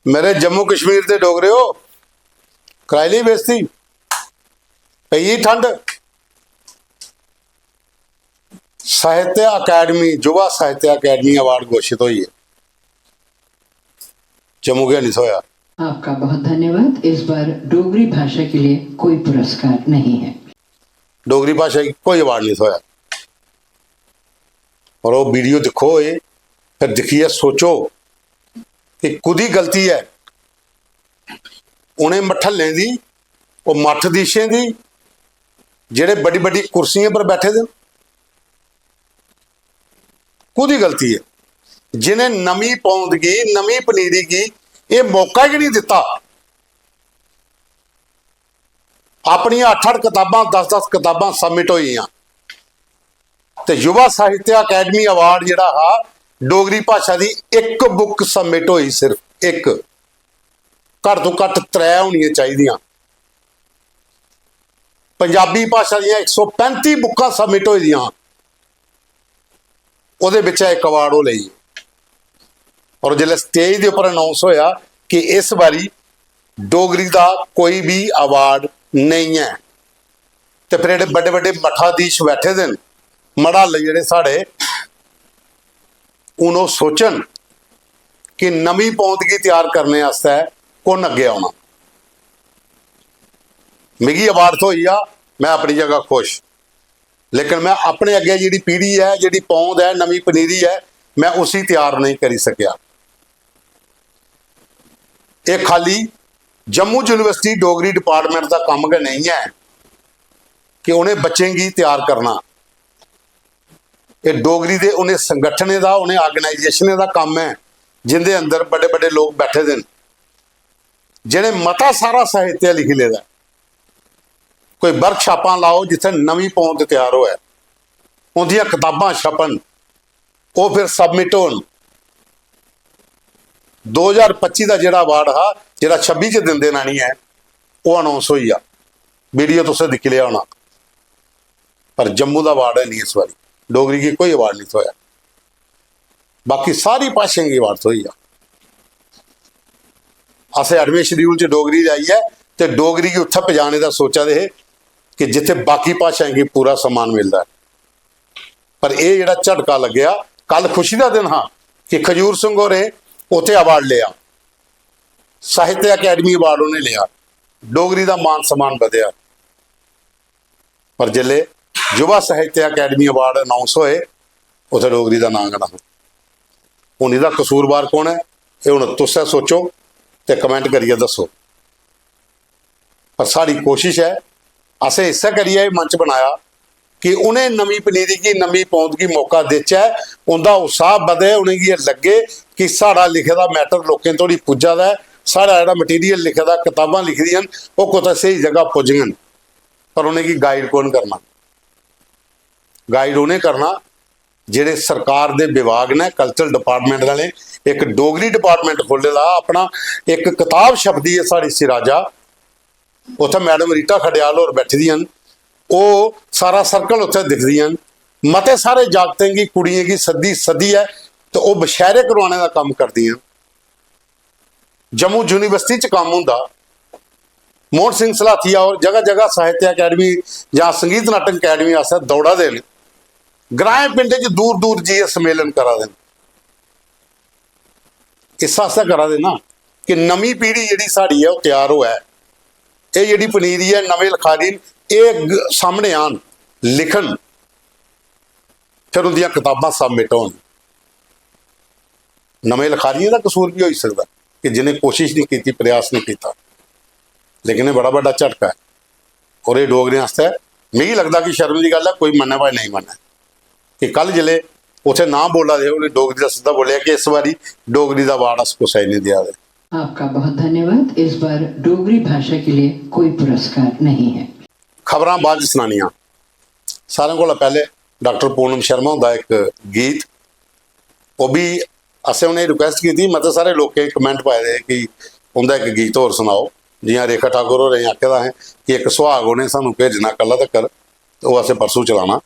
मेरे जम्मू कश्मीर के डोगरे हो कराई ली बेइज्जती पई ठंड। साहित्य अकादमी युवा साहित्य अकादमी अवार्ड घोषित हुई है, जम्मू के नहीं होया। आपका बहुत धन्यवाद। इस बार डोगरी भाषा के लिए कोई पुरस्कार नहीं है, डोगरी भाषा की कोई अवार्ड नहीं होया। और वो वीडियो दिखो ये फिर दिखिए, सोचो कि कुदी गलती है उन्हें मठले दी वो मठ दीशे दी जेड़े बड़ी बड़ी कुर्सियों पर बैठे थे, कुदी गलती है। जिन्हें नमी पौंदगी नमी पनीरी की ये मौका ही नहीं दिता। अपनी 8-8 किताबां 10-10 किताबां सबमिट हुई ते युवा साहित्य अकादमी अवार्ड जिहड़ा हा डोगरी भाषा की एक बुक सबमिट हुई, सिर्फ एक, घट तो घट 3 होनियां चाहिदियां। पंजाबी भाषा दी 135 बुकां सबमिट होई दियां, ਉਹਦੇ ਵਿੱਚ एक अवार्ड वो लई। और जिसले स्टेज के उपर अनाउंस होया कि इस बारी डोगरी का कोई भी अवार्ड नहीं है, तो फिर ਜਿਹੜੇ बड़े बड़े मठाधीश बैठे दिन मड़ाले ਜਿਹੜੇ साढ़े उन्होंने सोचन कि नवी पौंदगी तैयार करने वास्ते कौन अगे आना। मिगी अवार्ड तो हुई आ, मैं अपनी जगह खुश, लेकिन मैं अपने अगे जी पीढ़ी है, जी पौंद है, नवी पनीरी है, मैं उसी तैयार नहीं करी सकिया। ये खाली जम्मू यूनिवर्सिटी डोगरी डिपार्टमेंट का काम का नहीं है कि उन्हें बच्चे की तैयार करना। ये डोगरी के उन्हें संगठने का उन्हें ऑर्गेनाइजेशन का काम है, जिंदे अंदर बड़े बड़े लोग बैठे दिन जिन्हें मता सारा साहित्य लिख लेदा। कोई वर्कशापां लाओ जिथे नवी पौंद तैयार होए, उनदियां किताबां छपन, वो फिर सबमिट होन। 2025 का जिहड़ा अवार्ड हा जिहड़ा 26 च दिन देना नहीं है, वो अनाउंस हुई आ, वीडियो तुसें दिख लिया होना। पर जम्मू का अवार्ड है नहीं इस बारी, डोगरी की कोई अवार्ड नहीं होया। बाकी सारी भाषाएं की अवार्ड हुई आ। असें 8वें शेड्यूल च डोगरी आई है, तो डोगरी की उत्थे पजाने का सोचा दे कि जिथे बाकी भाषाएं की पूरा सम्मान मिलता है। पर यह जिहड़ा झटका लग्या, कल खुशी का दिन हाँ कि खजूर सिंह होरें उत्थे अवार्ड लिया, साहित्य अकादमी अवार्ड उन्हें लिया, डोगरी का मान सम्मान बढ़िया। पर जिले युवा साहित्य अकादमी अवार्ड अनाउंस होए उत्थे डोगरी का नाम ना हो, हुण इहदा कसूरवार कौन है, ये हुण तुसीं सोचो तो कमेंट करिए दसो। पर साड़ी कोशिश है, असें इसे करिए मंच बनाया कि उन्हें नवी पनीरी की नवी पौंद की मौका देचा है, उनका उत्साह बढ़े, उन्हें ये लगे कि साड़ा लिखे का मैटर लोगों तोड़ी पुज्जा है, साड़ा जो मटीरियल लिखे का किताबां लिख दी वो कुछ सही जगह पुजन। पर उन्हें की गाइड कौन करना? गाइड उन्हें करना जेडे सरकार के विभाग ने, कल्चरल डिपार्टमेंट वाले एक डोगरी डिपार्टमेंट खोले दा अपना, एक किताब छपदी है साड़ी सिराजा, उत्थे मैडम रीटा खडियाल और बैठी दियां, वो सारा सर्कल उत्थे दिखदियां, मते सारे जागतें की कुड़ियों की सदी सदी है, तो वह बशहरे करवाने का काम करदियां। जम्मू यूनिवर्सिटी च काम हुंदा, मोहन सिंह सलाथिया और जगह जगह साहित्य अकादमी या संगीत नाटक अकादमी वास्ते दौड़ा देन, ग्राएं पिंड च दूर दूर जी सम्मेलन करा देन। इस वास्ते करा देना कि नवी पीढ़ी जी साड़ी है वह तैयार होआ है। ये जी पनीरी है, नवे लिखारी ये सामने आन, लिखन, फिर उनकी किताबां सबमिट होन। नवे लिखारियों का कसूर भी हो सकता कि जिन्हें कोशिश नहीं की, प्रयास नहीं किया, लेकिन ये बड़ा बड़ा झटका है। और ये डोगरे वास्ते मिगी लगता कि शर्म की गल है, कोई मन्ने भाई नहीं मन्ने कि कल जिले उसे ना बोला दे उन्हें डोगरी का सीधा बोलिया कि इस बारी डोगरी का अवार्ड अस कुछ नहीं दिया दे। आपका बहुत धन्यवाद। इस बार डोगरी भाषा के लिए कोई पुरस्कार नहीं है। खबरां बाद सुनानियां। सारे को पहले डॉक्टर पूनम शर्मा होंदा एक गीत, वो भी असें उन्हें रिक्वेस्ट की थी, मतलब सारे लोग कमेंट पाए दे कि उनका एक गीत होर सुनाओ। जियां रेखा ठाकुर होरें आखे है कि एक सुहाग उन्हें सानू भेजना कला तकर, तो वह असें परसों चलाना।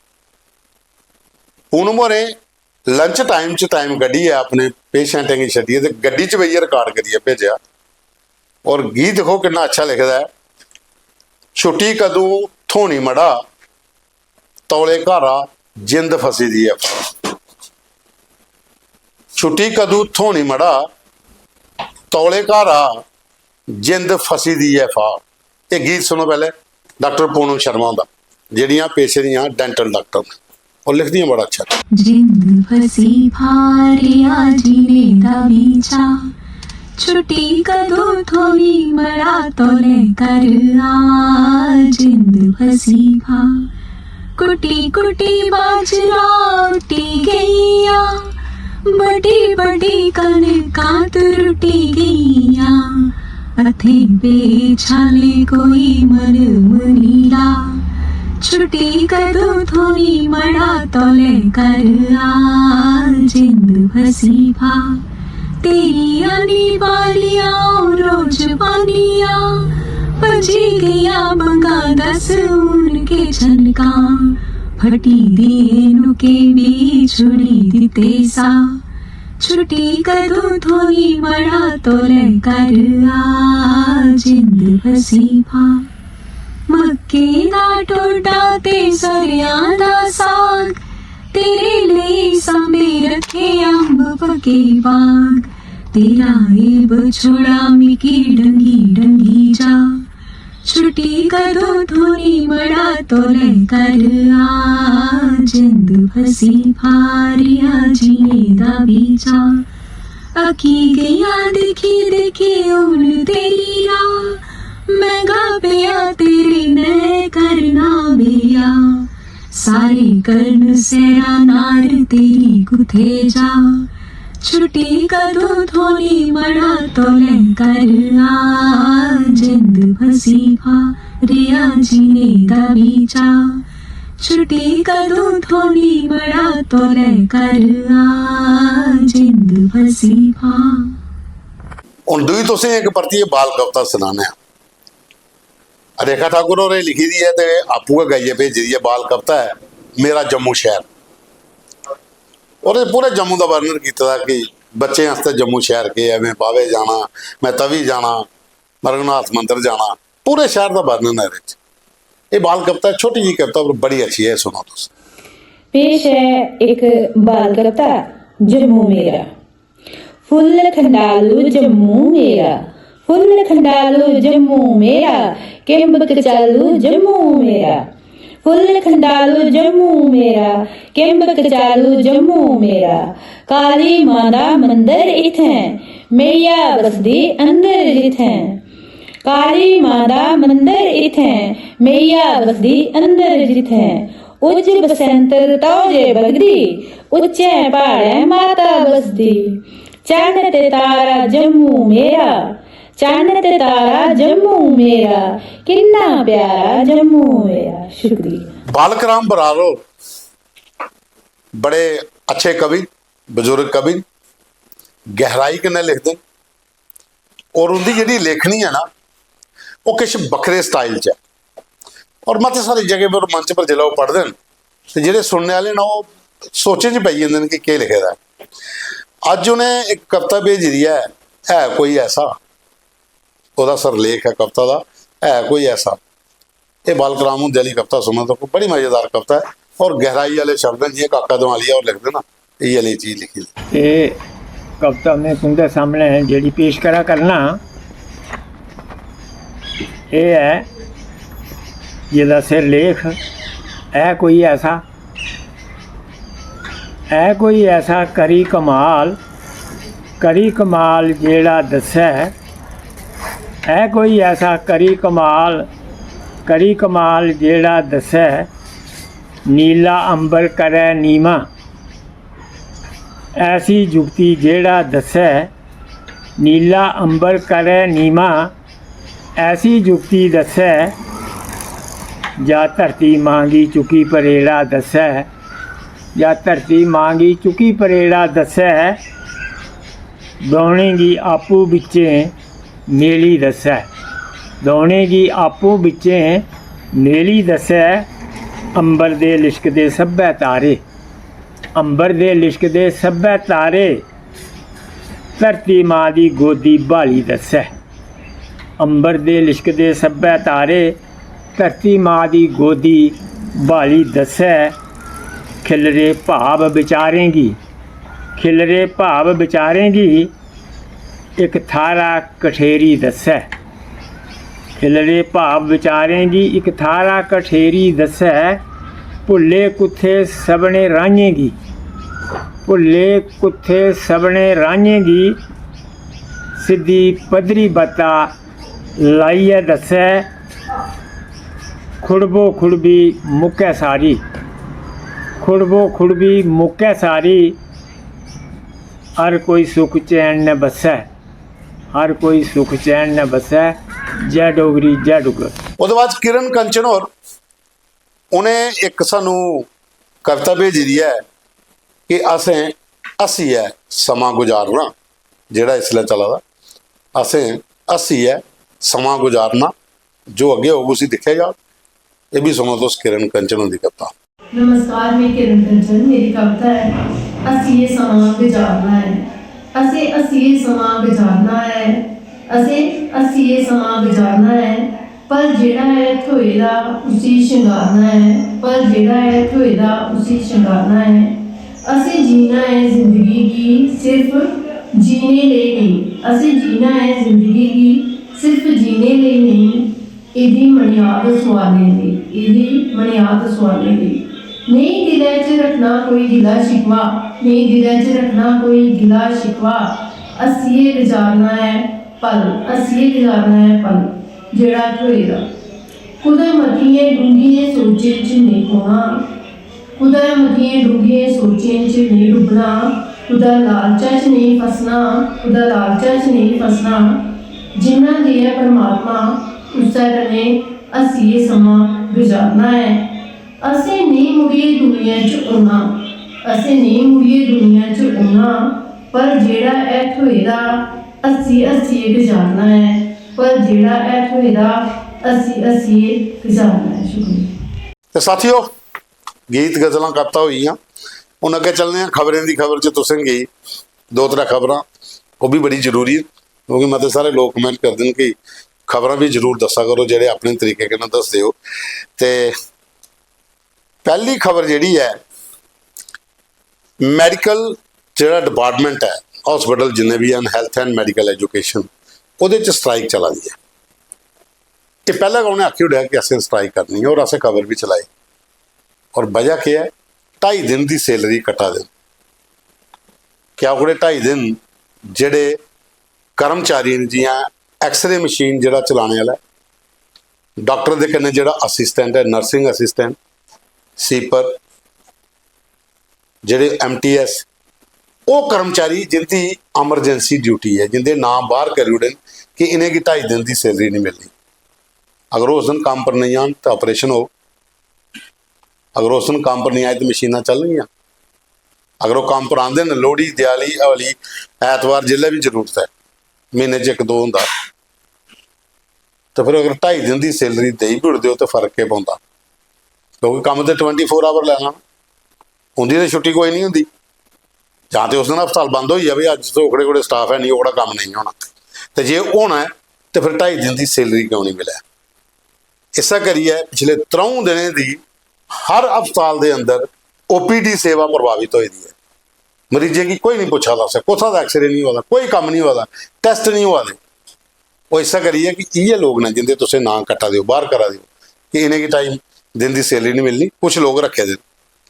पूनम होरें लंच टाइम च टाइम कड्ढियै अपने पेशेंटें गी छड्डियै ते गड्डी च बेहियै रिकार्ड करियै भेजेआ। और गीत देखो किन्ना अच्छा लिखदा है, छुट्टी कदूं थोनी मड़ा तौले घरा जिंद फसी दी है। छुट्टी कदूं थोनी मड़ा तौले घरा जिंद फसी दी है फा। ये गीत सुनो पहले डॉक्टर पूनम शर्मा होंदा, ਜਿਹੜੀਆਂ पेशे दियां डेंटल डॉक्टर ने, और लिखदियां बड़ा अच्छा। जिंद फसी भारिया जीने दा बीचा, छुट्टी कदों थोड़ी मरा तोले कर आ। जिंद फसी भा कुटी कुटी बाजरा उठी गईया, बड़ी बड़ी कनकां रुटी गईया। अथे बेछाले कोई मन मनीला, छुट्टी कदों थोड़ी मड़ा तोले कर आ। जिंद फसी भा तेरी आनी बालियां रोज पानिया, बजी गया बंगा दस उनके छनका। फटी देनु के भी छुड़ी दिते सा, छुट्टी कदों थोड़ी मड़ा तोले कर आ। जिंद फसी भा मक्के दा टोडा ते सरियां दा साग, तेरे लिए सांभे रखे अंब पके बाग। तेरा एब छोड़ा मिकी डंगी डंगी जा, छुट्टी कदों थोड़ी मड़ा तोले कर आ। जिंद फसी भारिया जीने दा बीचा, अखी गया देखी देखी उन तेरी राह। महंगा पिया तेरे ने करना बेया, सारे करन सेरा नार तेरी कुथे जा। छुट्टी कदों थोड़ी मड़ा तोले कर आ। जिंद फसी भारिया जीने दा बीचा, छुट्टी कदों थोड़ी मड़ा तोले कर आ। जिंद फसी भा। ਹੁਣ दूई तुसें एक परतियै बाल कविता सुनाने। रेखा ठाकुर होरें लिखी दी है, तो आपू गै गाइयै भेजी दी है। बाल कविता है मेरा जम्मू शहर, और पूरे जम्मू का वर्णन किया कि बच्चे आस्ते जम्मू शहर के है, मैं बावे जाना, मैं तवी जाना, मरगनाथ मंदिर जाना, पूरे शहर का वर्णन है। ये बाल कविता छोटी जी कविता पर बड़ी अच्छी है, सुनो तुम। पेश है एक बाल कविता जम्मू मेरा। फुल खंडालू जम्मू मेरा, फुल खंडालू जम्मू मेरा, केम्बक चालू जम्मू मेरा। फुल खंडालू जम्मू मेरा, केम्बक चालू जम्मू मेरा। काली मां दा मंदिर इत्थें, मैया बसदी अंदर जित्थें। काली मां दा मंदिर इत्थें, मैया बसदी अंदर जित्थें। उच्च बसंतर तौजे बगदी, उच्चे पहाड़े माता बसदी। चन्न ते तारा जम्मू मेरा, चन्न ते तारा जम्मू मेरा, किन्ना प्यारा जम्मू मेरा। शुक्रिया। बालक राम बरारो बड़े अच्छे कवि, बुजुर्ग कवि, गहराई कन्नै लिखते, और उनकी जी लेखनी है ना, वो किश बखरे स्टाइल च है। और मत सारी जगह पर मंच पर जिला पढ़ते हैं तो जेडे सुनने वाले ना वो सोचे च पई जाते हैं कि क्या लिखे दा है। अज उन्हें एक कविता भेजी दी है कोई ऐसा, वह सरलेख है कविता का, है कोई ऐसा। ये बालक राम हुंदे वाली कविता सुनो तो बड़ी मजेदार कविता है, और गहराई वाले शब्द हैं जियां काका दवालिया और लिखते ना, ये वाली चीज लिखी। ये कविता मैं तुंदे सामने जी पेश करा करना, ये है जिहदा सिरलेख है कोई ऐसा। है कोई ऐसा करी कमाल जेड़ा दस्सै। है कोई ऐसा करी कमाल जेड़ा दस्सै। नीला अंबर करै नीमा, ऐसी जुगती जेड़ा दस्सै। नीला अंबर करै नीमा, ऐसी जुगती दस्सै। जा धरती मांगी चुकी परेड़ा दस्सै। या धरती मांगी चुकी परेड़ा दस्सै। दौने गी आपू बिच्चें मेली दस्सै। दौने गी आपू बिच्चें मेली दस्सै। अंबर दे लिशकदे सब्भै तारे। ਅੰਬਰ ਦੇ ਲਿਸ਼ਕਦੇ ਸਭੈ ਤਾਰੇ ਧਰਤੀ ਮਾਂ ਦੀ ਗੋਦੀ ਭਾਲੀ ਦੱਸੈ। ਅੰਬਰ ਦੇ ਲਿਸ਼ਕਦੇ ਸਭੈ ਤਾਰੇ ਧਰਤੀ ਮਾਂ ਦੀ ਗੋਦੀ ਭਾਲੀ ਦੱਸੈ। ਖਿਲਰੇ ਭਾਵ ਵਿਚਾਰੇਂਗੀ, ਖਿਲਰੇ ਭਾਵ ਵਿਚਾਰੇਂਗੀ ਇੱਕ ਥਾਰਾ ਕਠੇਰੀ ਦੱਸੈ। ਖਿਲਰੇ ਭਾਵ ਵਿਚਾਰੇਂਗੀ ਇੱਕ ਥਾਰਾ ਕਠੇਰੀ ਦੱਸੈ। ਭੁੱਲੇ ਕੁੱਥੇ ਸਭਨੇ ਰਾਂਝੇਗੀ, ਭੁੱਲੇ ਕੁੱਥੇ ਸਭਨੇ ਰਾਂਝੇਗੀ ਸਿੱਧੀ ਪੱਧਰੀ ਬਤਾ ਲਾਈਐ ਦੱਸੈ। ਖੁੜਬੋ ਖੁੜਬੀ ਮੁੱਕੈ ਸਾਰੀ, ਖੁੜਬੋ ਖੁੜਬੀ ਮੁੱਕੈ ਸਾਰੀ ਹਰ ਕੋਈ ਸੁਖ ਚੈਨ ਨ ਬਸੈ, ਹਰ ਕੋਈ ਸੁਖ ਚੈਨ ਨ ਬਸੈ। ਜੈ ਡੋਗਰੀ ਜੈ ਡੁੱਗਰ। ਉਹਦੇ ਬਾਅਦ ਕਿਰਨ ਕੰਚਨ ਹੋਰ ਉਹਨੇ ਇੱਕ ਸਾਨੂੰ ਕਵਿਤਾ ਭੇਜੀ ਦੀ ਹੈ ਕਿ ਅਸੀਂ ਹੈ ਸਮਾਂ ਗੁਜ਼ਾਰਨਾ, ਜਿਹੜਾ ਇਸਲੇ ਚੱਲਾ ਦਾ ਅਸੀਂ ਹੈ ਸਮਾਂ ਗੁਜ਼ਾਰਨਾ, ਜੋ ਅੱਗੇ ਹੋਊ उसी दिखेगा। ये भी सुनो तो किरण कंचन की कविता। नमस्कार, मैं किरण कंचन। मेरी कविता है असी ये समा गुजारना है, असी ये समा गुजारना है, असी ये समा गुजारना है। पर जेड़ा है थोएदा उसी शंगारना है, पर जेड़ा है थोएदा उसी शंगारना है। असी जीना है जिंदगी की सिर्फ जीने लिए नहीं, असी जीना है जिंदगी की सिर्फ जीने लिए नहीं। इदी मनियाद सवाले दी, इदी मनियाद सवाले दी। नहीं दिल च रखना कोई गिला शिकवा, नहीं दिल च रखना कोई गिला शिकवा। असीए गुजारना है पल, असीए गुजारना है पल जेड़ा होएगा। कुदै मतिए डूंघिए सोचे च नहीं खोना, कुदै मतिए डूंघिए सोचे च नहीं डुबना। कुदै लालचा च नहीं फसना, कुदै लालचा च नहीं फसना। जिन्ना दिया परमात्मा उस ने असी ये समा गुजारना है। असें नहीं मुड़िए दुनिया च आना, असें नहीं मुड़िए दुनिया च आना। पर जेड़ा ऐ थोएदा असी गुजारना है, पर जेड़ा ऐ थोएदा असी गुजारना है। शुक्रिया। तो साथियों गीत गज़लां कविता हुई हुण अगे चलने हैं खबरें की खबर च तुसें गई दो त्रै खबरां वो भी बड़ी जरूरी है, क्योंकि मते सारे लोग कमेंट करते हैं कि खबर भी जरूर दसा करो जेडे अपने तरीके के नाल दसदे हो। ते पहली खबर जिहड़ी है मैडिकल जिहड़ा डिपार्टमेंट है हॉस्पिटल जिन्ने भी हैं हैल्थ एंड मैडिकल एजुकेशन उहदे च स्ट्राइक चला दी है। ये पहले उन्हें आखी उड़िया कि असें स्ट्राइक करनी है और असें खबर भी चलाई और वजह क्या है 2.5 दिन की सैलरी कटा देन। क्या कोई 2.5 दिन जिहड़े कर्मचारी ने जियां एक्सरे मशीन जिहड़ा चलाने वाला डॉक्टर दे कन्नै जिहड़ा असिस्टेंट है नर्सिंग असिस्टेंट सीपर जिहड़े MTS वो कर्मचारी जिनकी एमरजेंसी ड्यूटी है जिंदे नाम बाहर करी उड़े कि इन्हें की 2.5 दिन की सैलरी नहीं मिलनी। अगर वो उस दिन काम पर नहीं आन तो ऑपरेशन हो, अगर उस दिन काम पर नहीं आए तो मशीनां चलनियां। अगर वो काम पर आते हैं लोहड़ी दिवाली हवली ऐतवार जिले भी जरूरत है महीने च 1-2 होंदा तो फिर अगर 2.5 दिन की सैलरी दे भी उड़ते हो तो फर्क के पौंदा, क्योंकि काम तो 24 आवर लेना उनकी तो छुट्टी कोई नहीं होंगी। जां तो उस दिन हस्पताल बंद हो जाए अज तो ओकड़े कोड़े स्टाफ है नहीं ओकड़ा काम नहीं होना, तो जे होना है तो फिर 2.5 दिन की सैलरी क्यों नहीं मिले। इसा करिए पिछले 3 दिनों की हर हस्पताल के अंदर OPD सेवा प्रभावित हुई है। मरीजे की कोई नहीं पूछा दस कुछ एक्सरे नहीं हुआ, कोई काम नहीं हुआ, टेस्ट नहीं हुआ। वो ऐसा करिए कि ये लोग ने जिंदे तुसे ना कटा दो बाहर करा दो कि इन्हें की 2.5 दिन की सैलरी नहीं मिलनी। कुछ लोग रखे दे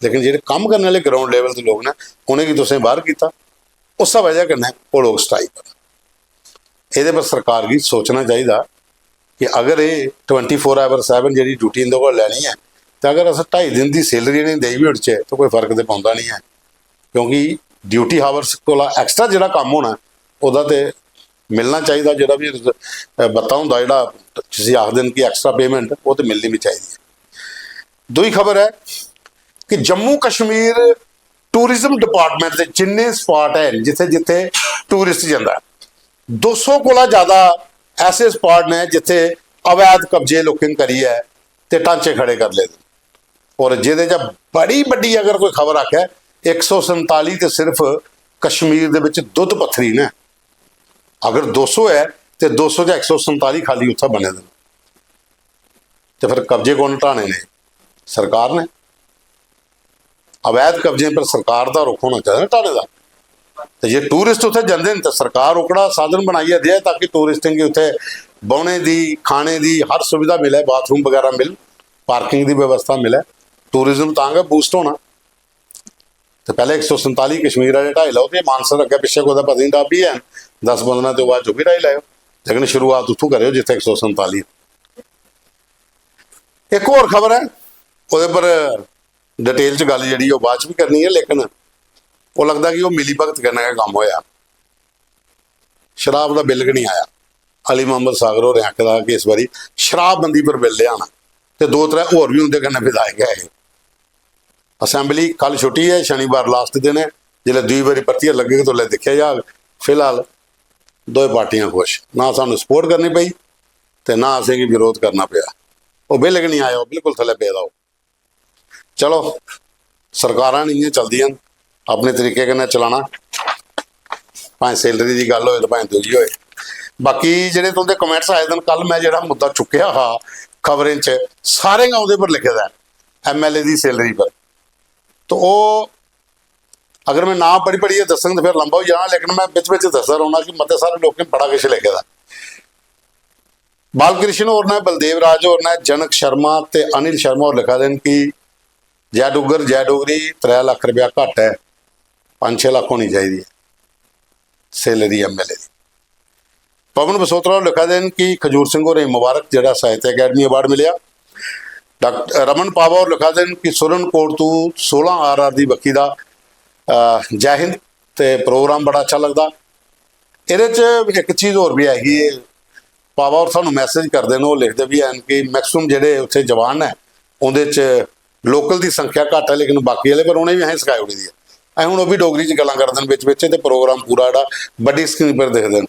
लेकिन जो काम करने वाले ग्राउंड लेवल के लोग ने उन्हें की तुसें बाहर किया उस वजह कन्नै वो लोग स्ट्राइक कर। ये पर सरकार की सोचना चाहिए कि अगर ये 24/7 जी ड्यूटी इन्होंने को लैनी है तो अगर अस 2.5 दिन की सैलरी नहीं दे भी उड़चे तो कोई फर्क तो पाता नहीं है, क्योंकि ड्यूटी हावर्स को एक्सट्रा जो काम होना वह तो मिलना चाहिए। जो भी बत्ता होंगे जो तुम आख दिन की एक्सट्रा पेमेंट वो तो मिलनी भी चाहिए। दूई खबर है कि जम्मू कश्मीर टूरिज्म डिपार्टमेंट के जिन्ने स्पॉट है जिथे जिथे टूरिस्ट जाता 200 को ज़्यादा ऐसे स्पॉट ने जिथे अवैध कब्जे लोकें करी है तो टांचे खड़े कर ले। और जिहदे च बड़ी बड़ी अगर कोई खबर आखे 147 ਤੇ ਸਿਰਫ ਕਸ਼ਮੀਰ ਦੇ ਵਿੱਚ ਦੁੱਧ ਪੱਥਰੀ ਨੇ। ਅਗਰ 200 ਹੈ ਤੇ 200 ਜਾਂ 147 ਖਾਲੀ ਉੱਥੇ ਬਣੇ ਦੇ, ਤੇ ਫਿਰ ਕਬਜ਼ੇ ਕੌਣ ਢਾਣੇ ਨੇ? ਸਰਕਾਰ ਨੇ। ਅਵੈਧ ਕਬਜ਼ੇ ਪਰ ਸਰਕਾਰ ਦਾ ਰੁਖ ਹੋਣਾ ਚਾਹੀਦਾ ਢਾਣੇ ਦਾ। ਤੇ ਜੇ ਟੂਰਿਸਟ ਉੱਥੇ ਜਾਂਦੇ ਨੇ ਤਾਂ ਸਰਕਾਰ ਰੋਕੜਾ ਸਾਧਨ ਬਣਾਈਏ ਦੇ ਤਾਂ ਕਿ ਟੂਰਿਸਟਿੰਗ ਉੱਥੇ ਬਹਿਣੇ ਦੀ, ਖਾਣੇ ਦੀ ਹਰ ਸੁਵਿਧਾ ਮਿਲੇ, ਬਾਥਰੂਮ ਵਗੈਰਾ ਮਿਲ, ਪਾਰਕਿੰਗ ਦੀ ਵਿਵਸਥਾ ਮਿਲੇ, ਟੂਰਿਜ਼ਮ ਤਾਂ ਕਿ ਬੂਸਟ ਹੋਣਾ। ਤੇ ਪਹਿਲੇ 147 ਕਸ਼ਮੀਰ ਵਾਲੇ ਢਾਈ ਲਾਓ ਤੇ ਮਾਨਸਰ ਅੱਗੇ ਪਿੱਛੇ ਕੋਈ ਪਤਨੀਟਾਪ ਵੀ ਹੈ 10-15 ਤੋਂ ਬਾਅਦ ਜੋ ਵੀ ਢਾਈ ਲਾਓ, ਲੇਕਿਨ ਸ਼ੁਰੂਆਤ ਉੱਥੋਂ ਕਰਿਓ ਜਿੱਥੇ 147। ਇੱਕ ਹੋਰ ਖਬਰ ਹੈ, ਉਹਦੇ ਪਰ डिटेल च गल जी बाद भी करनी है, लेकिन वो लगता कि वो मिली भगत करने का काम होया। शराब का बिल नहीं आया। अली मोहम्मद सागर और आखिदा कि इस बारी शराबबंदी पर बिल लिया, तो 2-3 होर भी उनके कन्नै विधायक है। असैंबली कल छुट्टी है, शनिवार लास्ट दिन है, जिसले 2 बारी परतियै लगे तो देखा जा। फिलहाल दो पार्टियां खुश, ना सानू सपोर्ट करनी पई तो ना असें विरोध करना पिया। वो बिल नहीं आया, बिल्कुल थले पे दा। चलो सरकार नहीं चलदियां, अपने तरीके कन्नै चलाना, भावें सैलरी की गल होए तो भावें दूजी होए। बाकी जेह्ड़े तुंदे कमेंट्स आए दिन, कल मैं जेह्ड़ा मुद्दा चुक्या हा खबरें च सारे उहदे पर लिखे दा MLA की सैलरी पर, तो वो अगर मैं ना पढ़ी दसन तो फिर लंबा हो जाना, लेकिन मैं बिच बिच दसदा रौह्ना कि मते सारे लोगों ने बड़ा कुछ लिखे दा। बालकृष्ण होर ने, बलदेव राज होर ने, जनक शर्मा ते अनिल शर्मा होर लिखा देन कि जय डुगर जय डोगरी 3 लाख रुपया घट है, 5-6 लाख होनी चाहिए सैलरी MLA की। पवन बसोत्रा लिखा देन कि खजूर सिंह होरें मुबारक जिहड़ा साहित्य अकैडमी अवार्ड मिलिया। डॉक्टर रमन पावा होर लिखा देन कि सुरनकोट तो 16 RR की बक्खी का जय हिंद ते प्रोग्राम बड़ा अच्छा लगता। ये एक चीज़ होर भी हैगी, पावा और सानू मैसेज करते हैं, वो लिखते भी हैं कि मैक्सिमम जोड़े उत्थे जवान है उहदे लोकल की संख्या घट है, लेकिन बाकी वाले पर उन्हें भी अं सिखाई उड़ी दी है। अं हूँ भी डोगरी च गल्लां करते हैं बिच तो प्रोग्राम पूरा जोड़ा बड़ी स्क्रीन पर देखते हैं।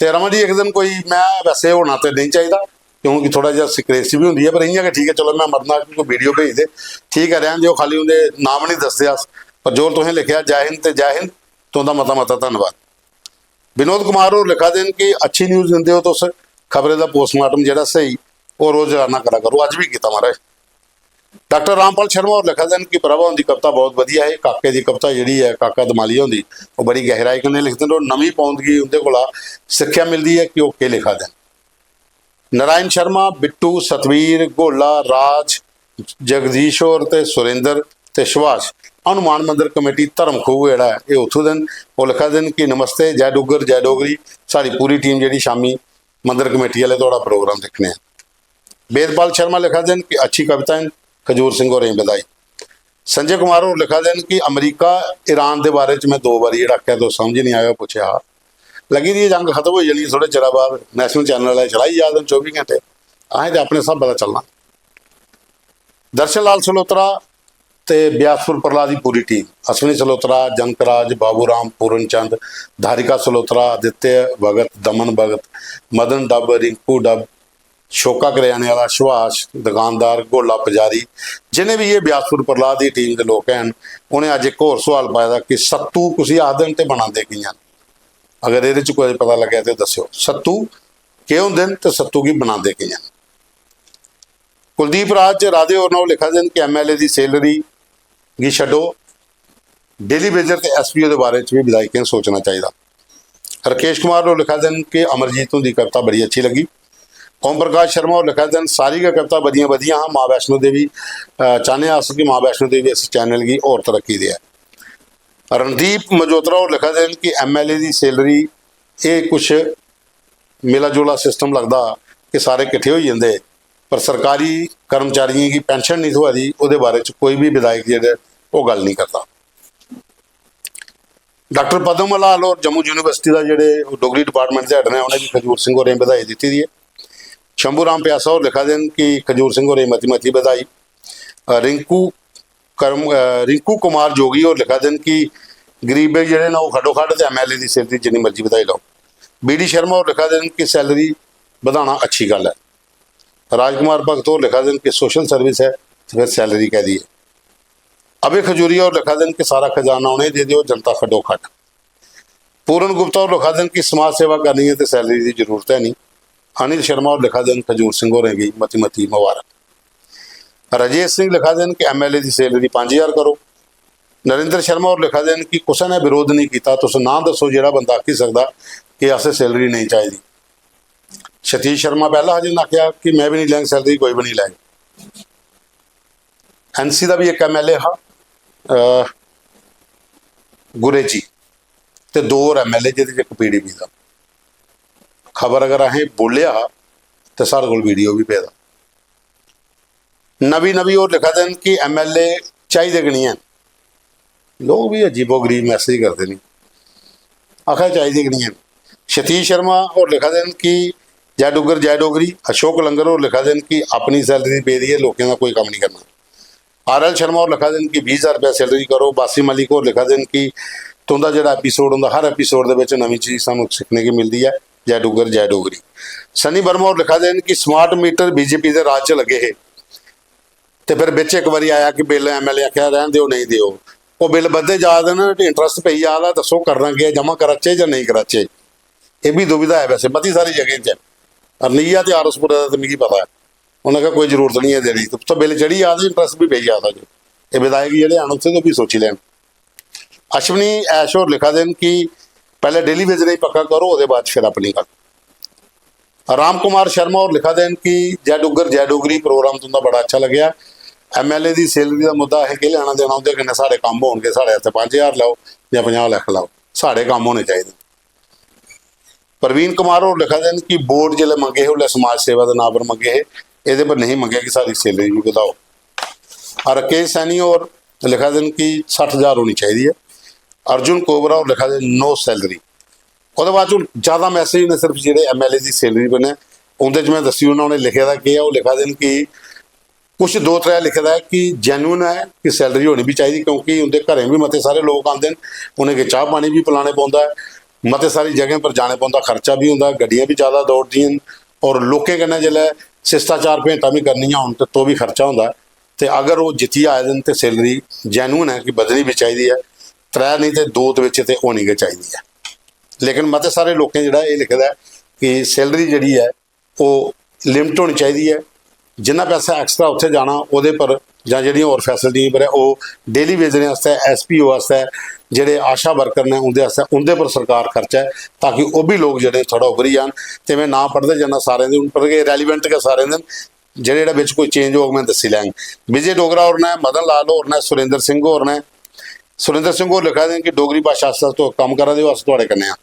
तो रमन जी एक दिन कोई मैं वैसे होना तो नहीं चाहिए, क्योंकि थोड़ा जहा सिक्रेसी भी होंगी है, पर इं ठीक है चलो मैं मरना कोई वीडियो भेज दे, ठीक है रहन जो, खाली उन्हें नाम नहीं दसया, पर जो तुसें लिखा जय हिंद तो जय हिंद, तो उनका मता मता धन्यवाद। विनोद कुमार होर लिखा देन कि अच्छी न्यूज़ दिंदे हो तुस, खबरें का पोस्टमार्टम जो सही वो रोज़ाना करा करो, अज भी किया महाराज। डॉक्टर रामपाल शर्मा और लिखा देन कि प्रभा उनकी कविता बहुत वधिया है, काके की कविता जी है काका दमालिया होंगी वो बड़ी गहराई कन्नै लिखते हैं, नवीं पौंदगी उनके कोला सिक्ख्या मिलती है कि वो के लिखा देन। नारायण शर्मा, बिट्टू, सतवीर, गोला, राज, जगदीश होर ते सुरेंद्र ते सुभाष हनुमान मंदिर कमेटी धर्मखूह जिहड़ा है ये उत्थों दिन वो लिखा देन कि नमस्ते जय डुगर जय डोगरी, साड़ी पूरी टीम जी शामी मंदिर कमेटी वाले थोड़ा प्रोग्राम देखने हैं। वेदपाल शर्मा लिखा देन कि अच्छी कविताएं, खजूर सिंह होरें बधाई। संजय कुमार होर लिखा देन कि अमरीका ईरान के बारे में 2 बार जो आख्या तो समझ नहीं आया, पूछा लगी दी जंग खत्म हो जानी थोड़े चिर बाद, नैशनल चैनल वाले चलाई जा देन 24 घंटे, असें तो अपने हिसाब का चलना। दर्शन लाल सलोत्रा ते ब्यासपुर प्रहलाद की पूरी टीम, अश्विनी सलोत्रा, जनकराज, बाबू राम, पूरन चंद, धारिका सलोत्रा, आदित्य भगत, दमन भगत, मदन डब, रिंकू डब, शोका करियाने वाला, सुभाष दुकानदार, गोला पुजारी, जिन्हें भी ये ब्यासपुर प्रहलाद की टीम के लोग हैं, उन्हें अज एक होर सवाल पाया कि सत्तू कुछ आदन तो बनाते की, अगर ये कोई पता लगे तो दस्यो सत्तू के होंदे तो सत्तू की बनाते की। कुलदीप राज राधे होर ने लिखा देन कि MLA की सैलरी की छड्डो, डेली बेजर ते SPO के बारे में भी विधायकों सोचना चाहिए। राकेश कुमार ने लिखा देन कि अमरजीत की कविता बड़ी अच्छी लगी। ओम प्रकाश शर्मा और लिखा देन सारी का कविता बदियाँ वधिया हाँ, माँ वैष्णो देवी चाहने अस कि माँ वैष्णो देवी इस चैनल की और तरक्की दे। रणदीप मजोत्रा और लिखा देन कि MLA की सैलरी ये कुछ मिला जुला सिस्टम लगता कि सारे इकट्ठे हो जाते, पर सरकारी कर्मचारियों की पेंशन नहीं थोआ दी, वो बारे कोई भी विधायक जो वो गल नहीं करता। डॉक्टर पद्म लाल और जम्मू यूनिवर्सिटी का जोड़े डोगरी डिपार्टमेंट के हेड ने उन्हें भी खजूर सिंह होरें बधाई दी है। शंभू राम प्यासा और लिखा देन कि खजूर सिंह होरें मती मती बधाई। रिंकू कुमार जोगी और लिखा देन कि गरीबे जोड़े ना वो खड्डो खड्ड तो MLA की सैलरी जिन्नी मर्जी बधाई लो। BD शर्मा और लिखा देन कि सैलरी बढ़ाना अच्छी गल है। राजकुमार भगत और लिखा देन कि सोशल सर्विस है तो फिर सैलरी कह दी है। अभय खजूरिया और लिखा देन कि सारा खजाना उन्हें दे दो, जनता खड्डो खट। पूरन गुप्ता और लिखा देन कि समाज सेवा करनी है तो सैलरी की जरूरत है नहीं। अनिल शर्मा और लिखा देन खजूर सिंह होरें गई मती मती मुबारक। राजेश सिंह लिखा देन कि MLA की सैलरी 5000 करो। नरेंद्र शर्मा और लिखा देन कि कुछ ने विरोध नहीं किया, तुस ना दसो जो बंदा आखी सकता कि असें सैलरी नहीं चाहिए। सतीश शर्मा पहला हजे आख्या कि मैं भी नहीं लैंग सैलरी, कोई भी नहीं लैंग। NC का भी एक MLA हा गुरेजी ते 2 और MLA जिहदे एक PDP का। खबर अगर असें बोलिया तो साढ़े को वीडियो भी पेदा। नवी नवी और लिखा देन कि MLA चाहिए कि नहीं है। लोग भी अजीबो गरीब मैसेज करते नहीं, आखिर चाहिए कि नहीं है। सतीश शर्मा और लिखा देन कि जय डुगर जय डोगरी। अशोक लंगर और लिखा देन कि अपनी सैलरी पे दी है, लोगों का कोई काम नहीं करना। RL शर्मा और लिखा देन कि 20,000 रुपया सैलरी करो। बासी मलिक और लिखा देन कि तुंदा जो एपीसोड होंगे हर एपीसोड के नवी चीज़ सानू सीखने की मिलती है। जय डुगर जय डोगरी। सनी वर्मा और लिखा देन कि स्मार्ट मीटर BJP के राज च लगे है, तो फिर बिच एक बारी आया कि बिल MLA आख्या रहन दो नहीं दो, वो बिल बदे जा देन, इंटरस्ट पई जा रहा, दसो करना क्या, जमा कराचे या नहीं कराचे। ये भी दुविधा है वैसे बड़ी सारी जगह अरनीया तो आरसपुर का तो मुझे पता है, उन्हें कहा कोई जरूरत नहीं है देनी, तो बिल चढ़ी जाता इंटरस्ट भी पई जाता। जो ये विधायक जोड़े आने उत्थे तो भी सोची लैन। अश्वनी ऐश और लिखा देन कि पहले डेली वेज नहीं पक्का करो, उसके बाद फिर अपनी गल। राम कुमार शर्मा और लिखा देन कि जय डुगर जय डोगरी प्रोग्राम तुंदा बड़ा अच्छा लग्या। MLA की सैलरी का मुद्दा है कि लेना देना उहदे कन्नै साढ़े काम होणगे, साढ़े हत्थे 5,000 लाओ या 50 लाख लाओ, साढ़े काम होने चाहिए। प्रवीण कुमार और लिखा देन कि बोर्ड जिले मंगे है उसले समाज सेवा के नाम पर मंगे है, ये पर नहीं मंगे कि सारी सैलरी भी बताओ। और राकेश सैनी और लिखा देन कि 60,000 होनी चाहिए है। अर्जुन कोबरा और लिखा देन नो सैलरी। और बाद ज़्यादा मैसेज ने सिर्फ जो MLA की सैलरी बने उनके मैं दसी उन्होंने लिखे था कि वो लिखा देन कि कुछ 2-3 लिखे है कि जैनुअन है कि सैलरी होनी भी चाहिए, क्योंकि उनके घरें भी मते सारे लोग आते हैं, उन्हें चाह पानी भी पिलाने पौंदा है, मते सारी जगह पर जाने पौंदा, खर्चा भी होंदा, गड्डियां भी ज़्यादा दौड़दियां और लोकें कन्नै जिसलै शिष्टाचार भेंटा भी करनियां होन तो भी खर्चा होंदा। तो अगर वो जित्ती आए दिन तो सैलरी जैनुअन है कि बदलनी भी चाहिए है, 3 नहीं तो 2 तो होनी गई चाहिए है। लेकिन मते सारे लोगों जो ये लिखे है कि सैलरी जी है वो लिमिट होनी चाहिए है, जिन्ना पैसा एक्सट्रा उत्थे जाना वो पर ਜਾਂ ਜਿਹੜੀਆਂ ਹੋਰ फैसिलिटी पर है वो डेली वेजने वास्ते SPO वास्ते ਜਿਹੜੇ आशा वर्कर ने उनके पर सरकार खर्चा है, ताकि वो भी लोग ਜਿਹੜੇ थोड़ा उभरी जान। तो मैं ना पढ़ते जाना सारे दिन पर रैलीवेंट के सारे दिन ਜਿਹੜੇ ਵਿੱਚ कोई चेंज हो मैं दसी लैंग। विजय डोगरा और ने, मदन लाल और ने, सुरेंद्र सिंह और ने। सुरेंद्र सिंह और लिखा दें कि डोगरी भाषा तो काम करा दो अस थोड़े कन्ने।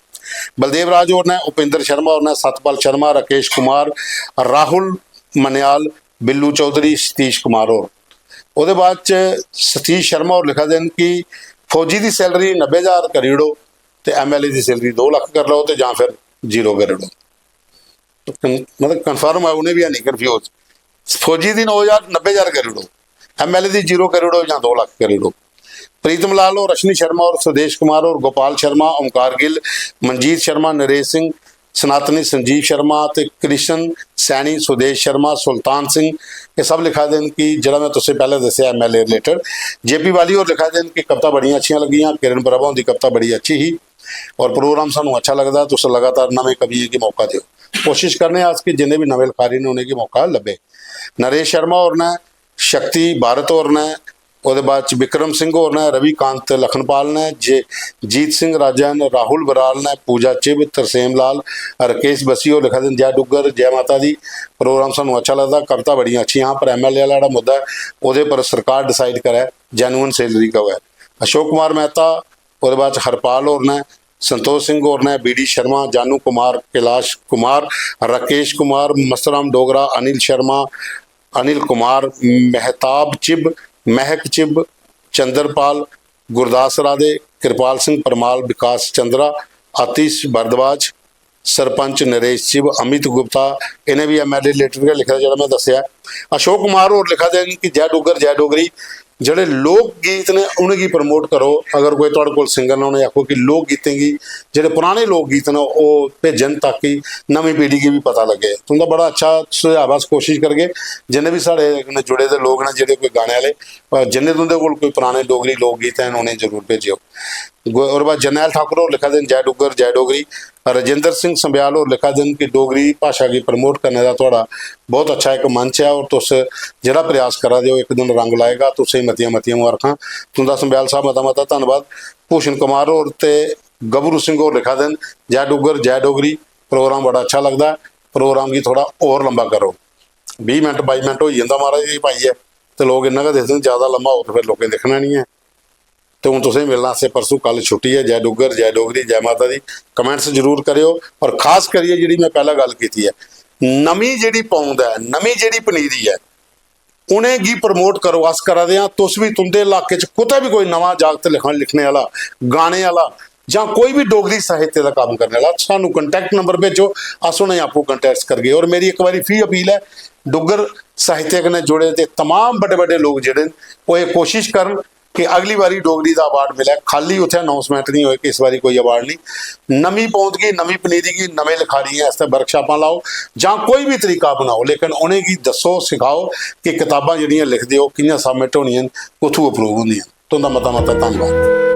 बलदेव राज और ने, उपेंद्र शर्मा और ने, सतपाल शर्मा, राकेश कुमार, राहुल मनियाल, बिल्लू चौधरी, सतीश कुमार और ਉਹਦੇ बाद सतीश शर्मा और लिखा देन कि फौजी की सैलरी 90,000 करी उड़ो तो MLA की सैलरी 2 लाख कर लो, तो या फिर 0 कर उड़ो। तो मतलब कन्फर्म है उन्हें भी है नहीं कन्फ्यूज। फौजी की 90,000 कर उड़ो, MLA की 0 कर उड़ो या 2 लाख कर उड़ो। प्रीतम लाल और रश्मि शर्मा और सुदेश कुमार और गोपाल शर्मा, ओमकार गिल, मनजीत शर्मा, नरेश सिंह, सनातनी संजीव शर्मा, तो कृष्ण सैनी, सुदेश शर्मा, सुल्तान सिंह, ये सब लिखा देन कि जरा मैं तुझसे पहले दसिया MLA रिलेटेड। JP वाली और लिखा देन कि कविता बड़िया अच्छी लगियाँ, किरण प्रभा की कविता बड़ी अच्छी ही और प्रोग्राम सानू अच्छा लगता, तुस लगातार नवे कवि की मौका दो। कोशिश करने आज कि जिन्हें भी नवे लिखारी ने उन्हें की मौका लभे। नरेश शर्मा और ने, शक्ति भारत और ने, ਉਹਦੇ बाद विक्रम सिंह और ने, रविकांत लखनपाल ने, जीत सिंह राजन, राहुल बराल ने, पूजा चिब, तरसेम लाल, राकेश बसी और लिखा दिन जय डुगर जय माता दी। प्रोग्राम सानू अच्छा लगता, कविता बड़िया अच्छी। यहाँ पर MLA वाला मुद्दा है वो पर सरकार डिसाइड करे जैनुअन सैलरी का है। अशोक कुमार मेहता और बाद हरपाल और ने, संतोष सिंह और ने, BD शर्मा, जानू कुमार, कैलाश कुमार, राकेश कुमार, मस्तराम डोगरा, अनिल शर्मा, अनिल कुमार, मेहताब चिब, महक चिब, चंद्रपाल, गुरदास राधे, कृपाल सिंह परमाल, विकास चंद्रा, आतिश भारद्वाज, सरपंच नरेश चिब, अमित गुप्ता, इन्हें भी MLA रिलेटेड का लिखा जो मैं दसिया। अशोक कुमार और लिखा दें कि जय डुगर जय डोगरी ਜਿਹੜੇ ਲੋਕ ਗੀਤ ਨੇ ਉਹਨਾਂ ਕੀ ਪ੍ਰਮੋਟ ਕਰੋ। ਅਗਰ ਕੋਈ ਤੁਹਾਡੇ ਕੋਲ ਸਿੰਗਰ ਨੇ ਉਹਨੇ ਆਖੋ ਕਿ ਲੋਕ ਗੀਤਾਂ की ਜਿਹੜੇ ਪੁਰਾਣੇ ਲੋਕ ਗੀਤ ਨੇ ਉਹ ਭੇਜਣ ਤਾਂ ਕਿ ਨਵੀਂ ਪੀੜ੍ਹੀ की भी पता लगे। तुंदा बड़ा अच्छा सुझाव बस कोशिश करगे जिन्ने भी साढ़े जुड़े दे लोग ने ਜਿਹੜੇ कोई गाने वाले जिन्ने तुंदे कोल कोई पुराने डोगरी लोक गीत हैं उन्हें जरूर भेजियो। और बाद जरनैल ठाकुर और लिखा देन जय डुग्गर जय डोगरी। राजेंद्र सिंह संबियाल और लिखा देन कि डोगरी भाषा की प्रमोट करने का थोड़ा बहुत अच्छा एक मंच है और तुस जरा प्रयास करा दो एक दिन रंग लाएगा। तुसें मतियां मतियां मुबारखां। तुंदा संबियाल साहब मता मता धन्नवाद। भूषण कुमार और ते गबरू सिंह और लिखा देन जय डुग्गर जय डोगरी। प्रोग्राम बड़ा अच्छा लगता है, प्रोग्राम की थोड़ा और लंबा करो। 20 मिनट 22 मिनट हो जाता महाराज जी भाई है तो लोग इन्ना का देखते ज़्यादा लंबा हो तो फिर लोगों देखना नहीं है। तो हूँ तुसें मिलना से परसों कल छुट्टी है। जय डुग्गर जय डोगरी जय माता दी। कमेंट्स जरूर करियो और खास करिए जी मैं पहला गल की है नवी जी पौंद है नवी जी पनीरी है उन्हें गी प्रमोट करो। अस करा दे तुस भी तुंदे इलाके च कुतै भी कोई नवा जागत लिखने वाला गाने वाला ਜਾਂ कोई भी डोगरी साहित्य का काम करने वाला सानू कंटैक्ट नंबर भेजो अस उन्हें आपको कंटैक्ट करगे। और मेरी एक बारी फी अपील है डुग्गर साहित्य कन्नै जुड़े ते तमाम बड़े बड़े लोग जेडे वो ये कोशिश करन कि अगली बारी डोगरी का अवार्ड मिले। खाली उत्थे अनाउंसमेंट नहीं होए कि इस बारी कोई अवार्ड नहीं। नवी पौंद की नवी पनीरी की नवे लिखारी इस वर्कशापां लाओ जां कोई भी तरीका बनाओ लेकिन उन्हें की दसो सिखाओ कि किताबां जिहड़ियां लिखदे हो कियां सबमिट होणियां कुत्थों अप्रूव होंदियां। तुंदा मता मता धन्नवाद।